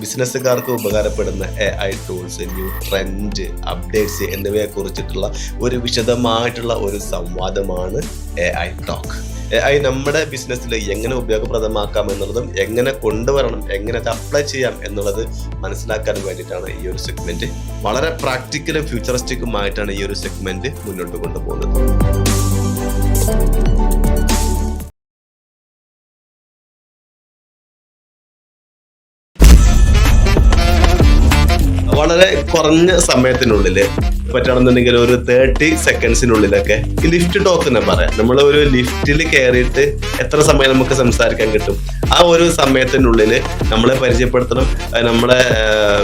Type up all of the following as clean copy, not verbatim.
ബിസിനസ്സുകാർക്ക് ഉപകാരപ്പെടുന്ന AI tools, new trend, updates എന്നിവയെ കുറിച്ചിട്ടുള്ള ഒരു വിശദമായിട്ടുള്ള ഒരു സംവാദമാണ് AI ടോക്ക്. AI നമ്മുടെ ബിസിനസ്സിൽ എങ്ങനെ ഉപയോഗപ്രദമാക്കാം എന്നുള്ളതും എങ്ങനെ കൊണ്ടുവരണം, എങ്ങനെ അത് അപ്ലൈ ചെയ്യാം എന്നുള്ളത് മനസ്സിലാക്കാൻ വേണ്ടിയിട്ടാണ് ഈ ഒരു സെഗ്മെന്റ്. വളരെ പ്രാക്ടിക്കലും ഫ്യൂച്ചറിസ്റ്റിക്കുമായിട്ടാണ് ഈ ഒരു സെഗ്മെന്റ് മുന്നോട്ട് കൊണ്ടുപോകുന്നത്. വളരെ കുറഞ്ഞ സമയത്തിനുള്ളിൽ പറ്റുകയാണെന്നുണ്ടെങ്കിൽ ഒരു 30 സെക്കൻഡ്സിനുള്ളിലൊക്കെ ഈ ലിഫ്റ്റ് ടോക്ക് എന്ന് പറയാം. നമ്മൾ ഒരു ലിഫ്റ്റിൽ കയറിയിട്ട് എത്ര സമയം നമുക്ക് സംസാരിക്കാൻ കിട്ടും? ആ ഒരു സമയത്തിനുള്ളിൽ നമ്മളെ പരിചയപ്പെടുത്തണം, നമ്മുടെ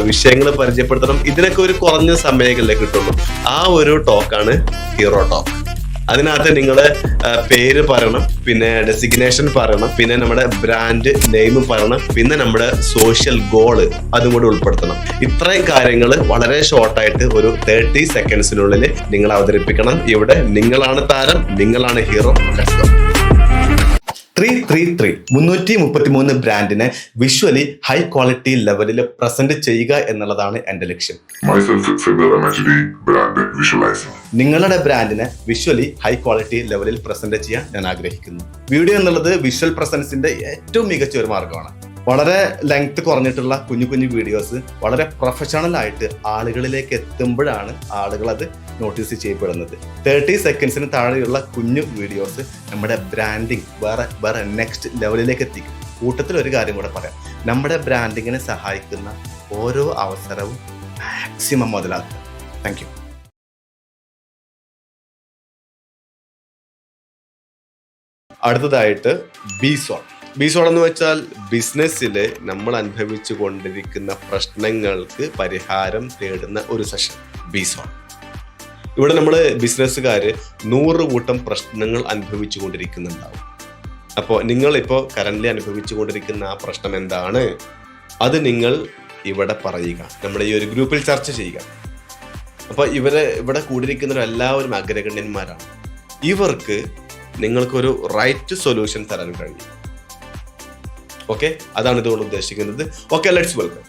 വിഷയങ്ങൾ പരിചയപ്പെടുത്തണം. ഇതിനൊക്കെ ഒരു കുറഞ്ഞ സമയങ്ങളിലേ കിട്ടുള്ളൂ. ആ ഒരു ടോക്കാണ് ഹീറോ ടോക്ക്. അതിനകത്ത് നിങ്ങള് പേര് പറയണം, പിന്നെ ഡെസിഗ്നേഷൻ പറയണം, പിന്നെ നമ്മുടെ ബ്രാൻഡ് നെയിം പറയണം, പിന്നെ നമ്മുടെ സോഷ്യൽ ഗോള് അതും കൂടി ഉൾപ്പെടുത്തണം. ഇത്രയും കാര്യങ്ങൾ വളരെ ഷോർട്ടായിട്ട് ഒരു 30 സെക്കൻഡ്സിനുള്ളിൽ നിങ്ങൾ അവതരിപ്പിക്കണം. ഇവിടെ നിങ്ങളാണ് താരം, നിങ്ങളാണ് ഹീറോ. 333 ബ്രാൻഡിനെ വിഷ്വലി ഹൈ ക്വാളിറ്റി ലെവലിൽ പ്രസന്റ് ചെയ്യുക എന്നുള്ളതാണ് എന്റെ ലക്ഷ്യം. നിങ്ങളുടെ ബ്രാൻഡിനെ വിഷ്വലി ഹൈ ക്വാളിറ്റി ലെവലിൽ പ്രസന്റ് ചെയ്യാൻ ഞാൻ ആഗ്രഹിക്കുന്നു. വീഡിയോ എന്നുള്ളത് വിഷ്വൽ പ്രസൻസിന്റെ ഏറ്റവും മികച്ച ഒരു മാർഗമാണ്. വളരെ ലെങ്ത് കുറഞ്ഞിട്ടുള്ള കുഞ്ഞു വീഡിയോസ് വളരെ പ്രൊഫഷണൽ ആയിട്ട് ആളുകളിലേക്ക് എത്തുമ്പോഴാണ് ആളുകൾ അത് നോട്ടീസ് ചെയ്യപ്പെടുന്നത്. 30 സെക്കൻഡ്സിന് താഴെയുള്ള കുഞ്ഞു വീഡിയോസ് നമ്മുടെ ബ്രാൻഡിങ് വേറെ നെക്സ്റ്റ് ലെവലിലേക്ക് എത്തിക്കും. കൂട്ടത്തിൽ ഒരു കാര്യം കൂടെ പറയാം, നമ്മുടെ ബ്രാൻഡിങ്ങിനെ സഹായിക്കുന്ന ഓരോ അവസരവും മാക്സിമം മുതലാക്കുക. Thank you. അടുത്തതായിട്ട് ബിസോൺ എന്ന് വെച്ചാൽ ബിസിനസ്സിൽ നമ്മൾ അനുഭവിച്ചു കൊണ്ടിരിക്കുന്ന പ്രശ്നങ്ങൾക്ക് പരിഹാരം തേടുന്ന ഒരു സെഷൻ. ബിസോൺ ഇവിടെ നമ്മൾ ബിസിനസ്സുകാർ 100 കൂട്ടം പ്രശ്നങ്ങൾ അനുഭവിച്ചു കൊണ്ടിരിക്കുന്നുണ്ടാവും. അപ്പോൾ നിങ്ങളിപ്പോൾ കറന്റ് അനുഭവിച്ചു കൊണ്ടിരിക്കുന്ന ആ പ്രശ്നം എന്താണ്, അത് നിങ്ങൾ ഇവിടെ പറയുക, നമ്മുടെ ഈ ഒരു ഗ്രൂപ്പിൽ ചർച്ച ചെയ്യുക. അപ്പോൾ ഇവിടെ കൂടിയിരിക്കുന്നവരെല്ലാവരും അഗ്രഗണ്യന്മാരാണ്. ഇവർക്ക് നിങ്ങൾക്കൊരു റൈറ്റ് സൊല്യൂഷൻ തരാൻ കഴിയും. ഓക്കെ, അതാണ് ഇതുകൊണ്ട് ഉദ്ദേശിക്കുന്നത്. Okay, let's welcome.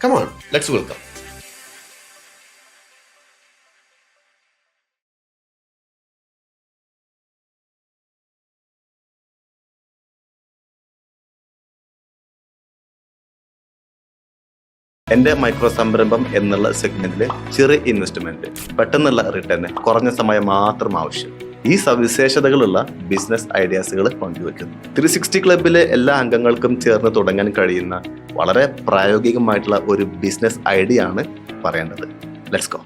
Come on, let's welcome. Micro മൈക്രോ സംരംഭം എന്നുള്ള സെഗ്മെന്റിൽ ചെറിയ ഇൻവെസ്റ്റ്മെന്റ്, പെട്ടെന്നുള്ള റിട്ടേൺ, കുറഞ്ഞ സമയം മാത്രം ആവശ്യം, ഈ സവിശേഷതകളുള്ള ബിസിനസ് ഐഡിയാസുകൾ പങ്കുവെക്കുന്നു. 360 ക്ലബിലെ എല്ലാ അംഗങ്ങൾക്കും ചേർന്ന് തുടങ്ങാൻ കഴിയുന്ന വളരെ പ്രായോഗികമായിട്ടുള്ള ഒരു ബിസിനസ് ഐഡിയ ആണ് പറയേണ്ടത്. Let's go.